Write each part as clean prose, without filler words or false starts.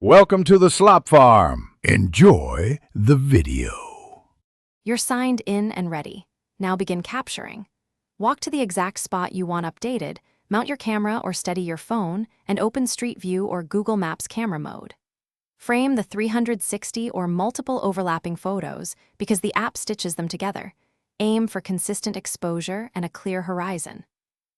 Welcome to the Slop Farm. Enjoy the video. You're signed in and ready. Now begin capturing. Walk to the exact spot you want updated, mount your camera or steady your phone, and open Street View or Google Maps camera mode. Frame the 360 or multiple overlapping photos because the app stitches them together. Aim for consistent exposure and a clear horizon.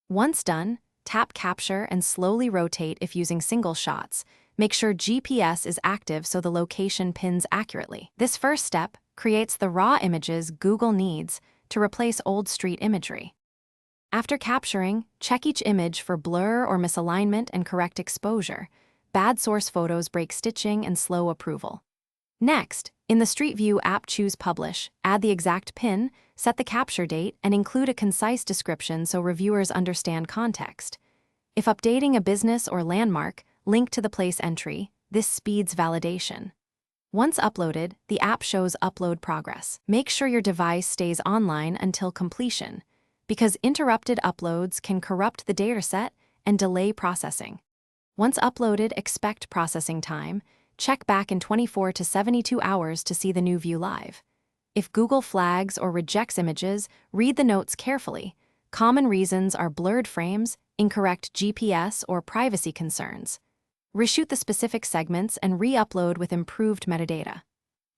Once done, tap Capture and slowly rotate if using single shots. Make sure GPS is active so the location pins accurately. This first step creates the raw images Google needs to replace old street imagery. After capturing, check each image for blur or misalignment and correct exposure. Bad source photos break stitching and slow approval. Next, in the Street View app, choose Publish, add the exact pin, set the capture date, and include a concise description so reviewers understand context. If updating a business or landmark, link to the place entry. This speeds validation. Once uploaded, the app shows upload progress. Make sure your device stays online until completion, because interrupted uploads can corrupt the dataset and delay processing. Once uploaded, expect processing time. Check back in 24 to 72 hours to see the new view live. If Google flags or rejects images, read the notes carefully. Common reasons are blurred frames, incorrect GPS, or privacy concerns. Reshoot the specific segments and re-upload with improved metadata.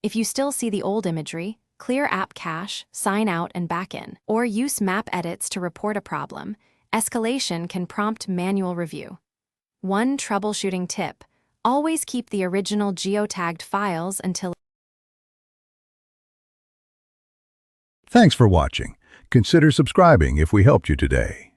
If you still see the old imagery, clear app cache, sign out and back in, or use map edits to report a problem. Escalation can prompt manual review. One troubleshooting tip: always keep the original geotagged files until. Thanks for watching. Consider subscribing if we helped you today.